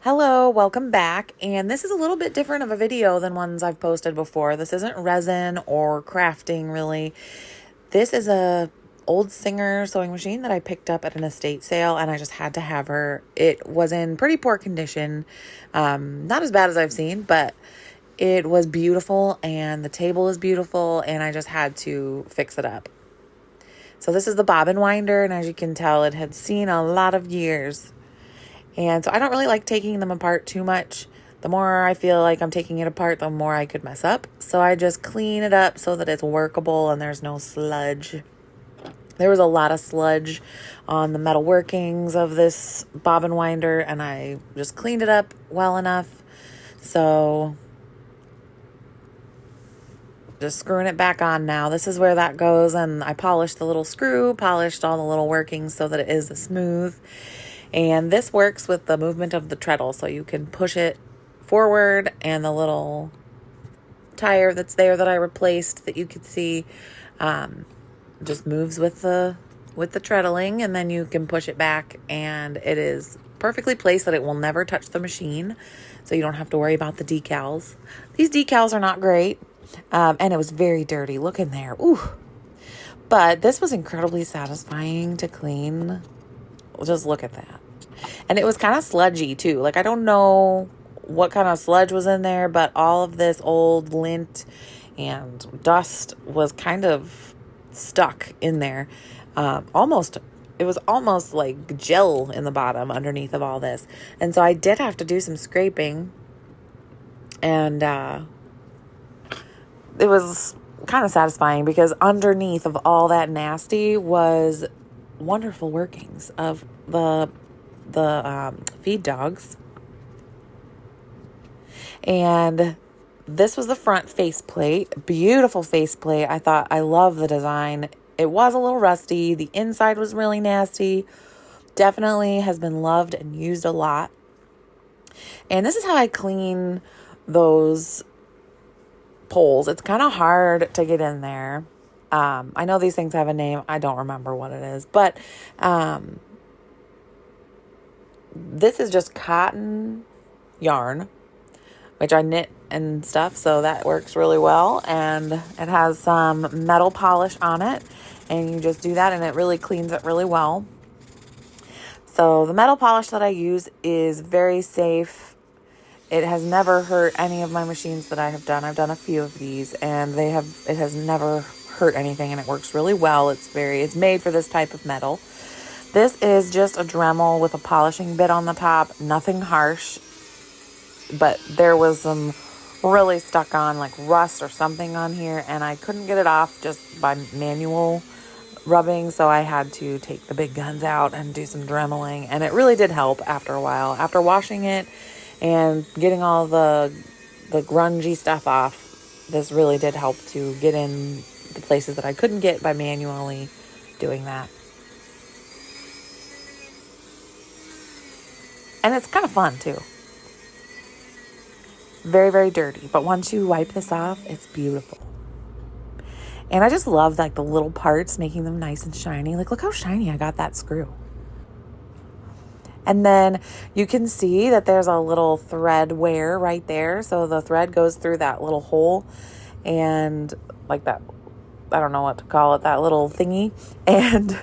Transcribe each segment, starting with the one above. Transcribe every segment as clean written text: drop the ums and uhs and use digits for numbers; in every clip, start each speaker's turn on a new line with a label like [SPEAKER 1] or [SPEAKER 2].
[SPEAKER 1] Hello, welcome back. And this is a little bit different of a video than ones I've posted before. This isn't resin or crafting really. This is a old Singer sewing machine that I picked up at an estate sale and I just had to have her. It was in pretty poor condition. Not as bad as I've seen, but it was beautiful and the table is beautiful and I just had to fix it up. So this is the bobbin winder, and as you can tell, it had seen a lot of years. And so I don't really like taking them apart too much. The more I feel like I'm taking it apart, the more I could mess up. So I just clean it up so that it's workable and there's no sludge. There was a lot of sludge on the metal workings of this bobbin winder, and I just cleaned it up well enough. So just screwing it back on now. This is where that goes, and I polished the little screw, polished all the little workings so that it is smooth. And this works with the movement of the treadle, so you can push it forward, and the little tire that's there that I replaced that you could see just moves with the treadling, and then you can push it back, and it is perfectly placed that it will never touch the machine, so you don't have to worry about the decals. These decals are not great, and it was very dirty. Look in there. Ooh. But this was incredibly satisfying to clean. Just look at that. And it was kind of sludgy too. Like, I don't know what kind of sludge was in there, but all of this old lint and dust was kind of stuck in there. It was almost like gel in the bottom underneath of all this. And so I did have to do some scraping. And it was kind of satisfying because underneath of all that nasty was wonderful workings of the feed dogs. And this was the front faceplate. Beautiful faceplate. I love the design. It was a little rusty. The inside was really nasty. Definitely has been loved and used a lot. And this is how I clean those poles. It's kind of hard to get in there. I know these things have a name. I don't remember what it is, but this is just cotton yarn, which I knit and stuff, so that works really well. And it has some metal polish on it, and you just do that, and it really cleans it really well. So the metal polish that I use is very safe. It has never hurt any of my machines that I have done. I've done a few of these, and it has never hurt anything, and it works really well. It's made for this type of metal. This is just a Dremel with a polishing bit on the top, nothing harsh, but there was some really stuck on like rust or something on here, and I couldn't get it off just by manual rubbing, so I had to take the big guns out and do some Dremeling, and it really did help after a while. After washing it and getting all the grungy stuff off, this really did help to get in the places that I couldn't get by manually doing that. And it's kind of fun too. Very, very dirty, but once you wipe this off, it's beautiful. And I just love like the little parts, making them nice and shiny. Like, look how shiny I got that screw. And then you can see that there's a little thread wear right there. So the thread goes through that little hole, and like that, I don't know what to call it, that little thingy. And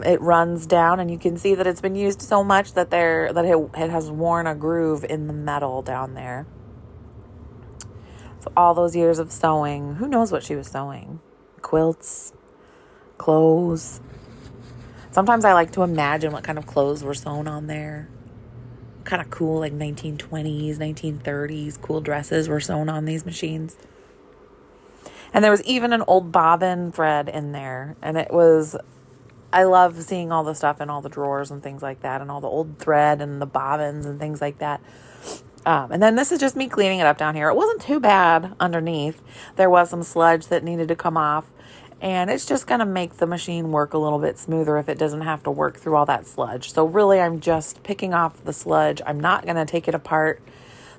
[SPEAKER 1] it runs down, and you can see that it's been used so much that it has worn a groove in the metal down there. So all those years of sewing, who knows what she was sewing? Quilts, clothes. Sometimes I like to imagine what kind of clothes were sewn on there. Kind of cool, like 1920s, 1930s, cool dresses were sewn on these machines. And there was even an old bobbin thread in there. And I love seeing all the stuff in all the drawers and things like that, and all the old thread and the bobbins and things like that. And then this is just me cleaning it up down here. It wasn't too bad underneath. There was some sludge that needed to come off, and it's just going to make the machine work a little bit smoother if it doesn't have to work through all that sludge. So really, I'm just picking off the sludge. I'm not going to take it apart.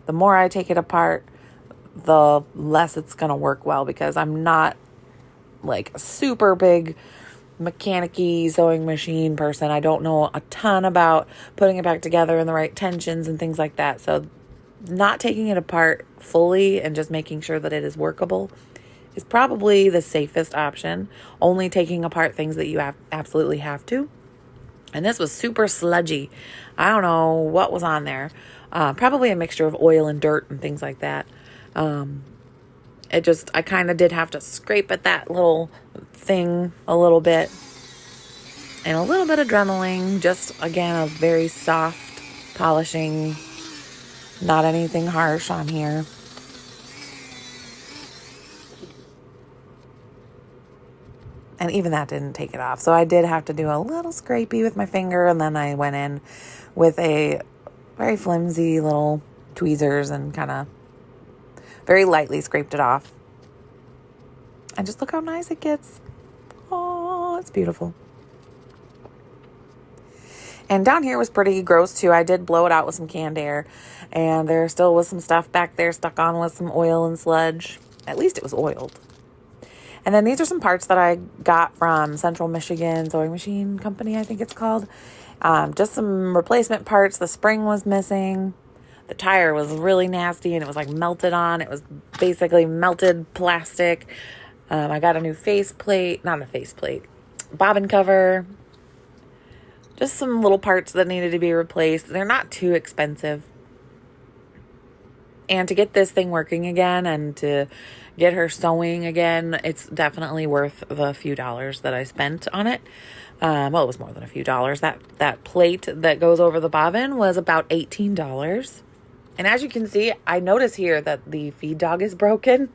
[SPEAKER 1] The more I take it apart, the less it's going to work well, because I'm not like a super big mechanic-y sewing machine person. I don't know a ton about putting it back together and the right tensions and things like that. So not taking it apart fully and just making sure that it is workable is probably the safest option. Only taking apart things that you absolutely have to. And this was super sludgy. I don't know what was on there. Probably a mixture of oil and dirt and things like that. I kind of did have to scrape at that little thing a little bit. And a little bit of Dremeling. Just, again, a very soft polishing. Not anything harsh on here. And even that didn't take it off. So I did have to do a little scrapey with my finger. And then I went in with a very flimsy little tweezers and kind of very lightly scraped it off. And just look how nice it gets. Oh, it's beautiful. And down here was pretty gross too. I did blow it out with some canned air. And there still was some stuff back there stuck on with some oil and sludge. At least it was oiled. And then these are some parts that I got from Central Michigan Sewing Machine Company, I think it's called. Just some replacement parts. The spring was missing. The tire was really nasty and it was like melted on. It was basically melted plastic. I got a new bobbin cover. Just some little parts that needed to be replaced. They're not too expensive. And to get this thing working again and to get her sewing again, it's definitely worth the few dollars that I spent on it. Well, it was more than a few dollars. That plate that goes over the bobbin was about $18. And as you can see, I notice here that the feed dog is broken.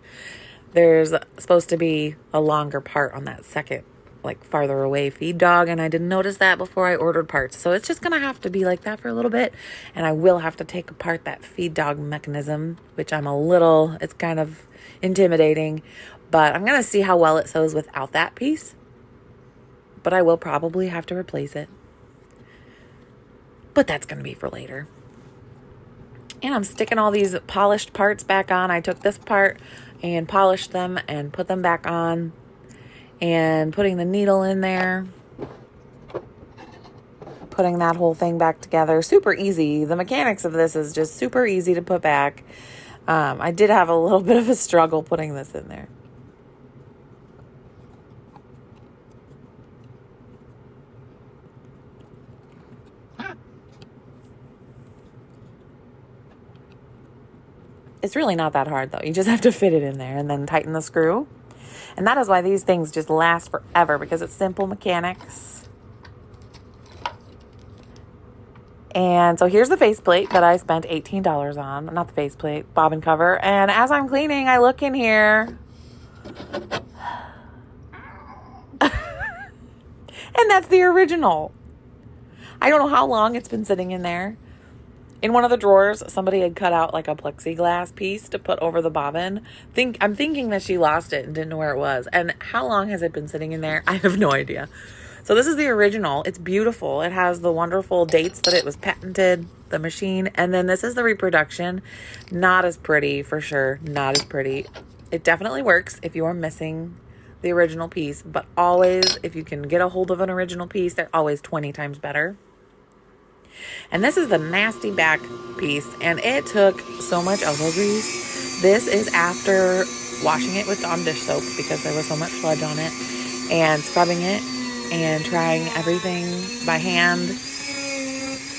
[SPEAKER 1] There's supposed to be a longer part on that second, like farther away feed dog, and I didn't notice that before I ordered parts. So it's just gonna have to be like that for a little bit, and I will have to take apart that feed dog mechanism, which it's kind of intimidating, but I'm gonna see how well it sews without that piece. But I will probably have to replace it, but that's gonna be for later. And I'm sticking all these polished parts back on. I took this part and polished them and put them back on. And putting the needle in there, putting that whole thing back together. Super easy. The mechanics of this is just super easy to put back. I did have a little bit of a struggle putting this in there. It's really not that hard though. You just have to fit it in there and then tighten the screw. And that is why these things just last forever, because it's simple mechanics. And so here's the faceplate that I spent $18 on. Not the faceplate, bobbin cover. And as I'm cleaning, I look in here. And that's the original. I don't know how long it's been sitting in there. In one of the drawers, somebody had cut out like a plexiglass piece to put over the bobbin. I'm thinking that she lost it and didn't know where it was. And how long has it been sitting in there? I have no idea. So this is the original. It's beautiful. It has the wonderful dates that it was patented, the machine. And then this is the reproduction. Not as pretty, for sure. Not as pretty. It definitely works if you are missing the original piece. But always, if you can get a hold of an original piece, they're always 20 times better. And this is the nasty back piece, and it took so much elbow grease. This is after washing it with Dawn dish soap because there was so much sludge on it, and scrubbing it and trying everything by hand.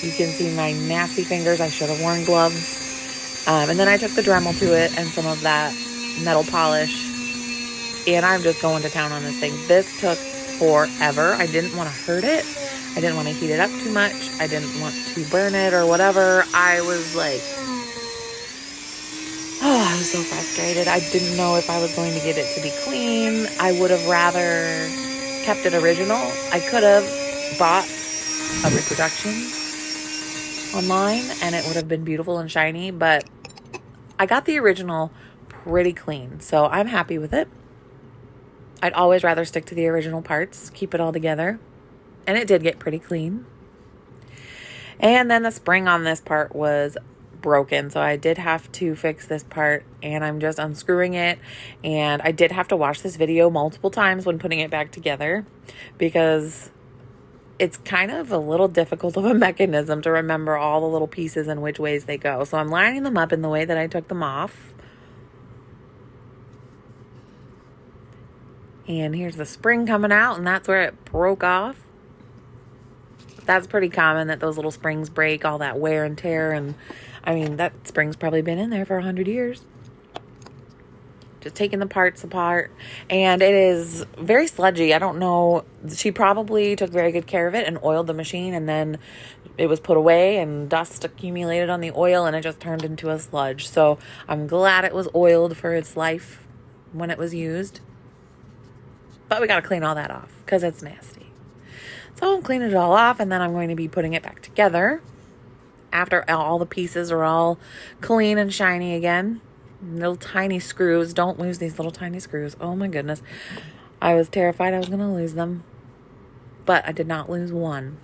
[SPEAKER 1] You can see my nasty fingers. I should have worn gloves. And then I took the Dremel to it and some of that metal polish, and I'm just going to town on this thing. This took forever. I didn't want to hurt it. I didn't want to heat it up too much. I didn't want to burn it or whatever. I was like, I was so frustrated. I didn't know if I was going to get it to be clean. I would have rather kept it original. I could have bought a reproduction online and it would have been beautiful and shiny, but I got the original pretty clean. So I'm happy with it. I'd always rather stick to the original parts, keep it all together. And it did get pretty clean. And then the spring on this part was broken, so I did have to fix this part, and I'm just unscrewing it. And I did have to watch this video multiple times when putting it back together, because it's kind of a little difficult of a mechanism to remember all the little pieces and which ways they go. So I'm lining them up in the way that I took them off. And here's the spring coming out, and that's where it broke off. That's pretty common, that those little springs break, all that wear and tear. And I mean, that spring's probably been in there for 100 years. Just taking the parts apart. And it is very sludgy. I don't know. She probably took very good care of it and oiled the machine, and then it was put away and dust accumulated on the oil and it just turned into a sludge. So I'm glad it was oiled for its life when it was used. But we got to clean all that off because it's nasty. So I'm cleaning it all off, and then I'm going to be putting it back together after all the pieces are all clean and shiny again. Little tiny screws. Don't lose these little tiny screws. Oh my goodness. I was terrified I was going to lose them. But I did not lose one.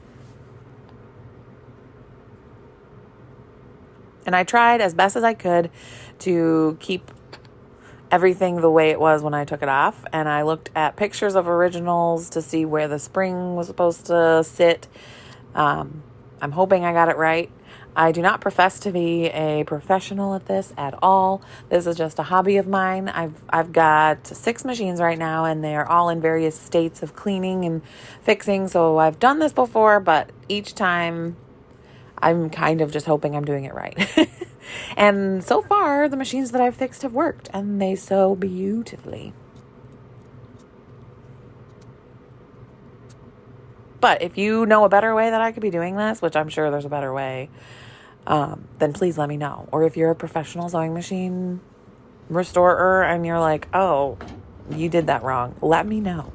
[SPEAKER 1] And I tried as best as I could to keep everything the way it was when I took it off. And I looked at pictures of originals to see where the spring was supposed to sit. I'm hoping I got it right. I do not profess to be a professional at this at all. This is just a hobby of mine. I've got 6 machines right now, and they're all in various states of cleaning and fixing. So I've done this before, but each time I'm kind of just hoping I'm doing it right. And so far, the machines that I've fixed have worked, and they sew beautifully. But if you know a better way that I could be doing this, which I'm sure there's a better way, then please let me know. Or if you're a professional sewing machine restorer and you're like, oh, you did that wrong, let me know.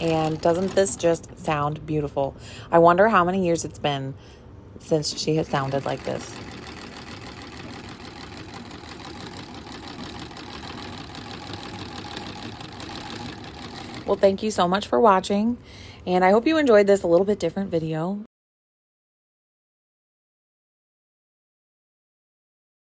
[SPEAKER 1] And doesn't this just sound beautiful? I wonder how many years it's been since she has sounded like this. Well, thank you so much for watching, and I hope you enjoyed this a little bit different video.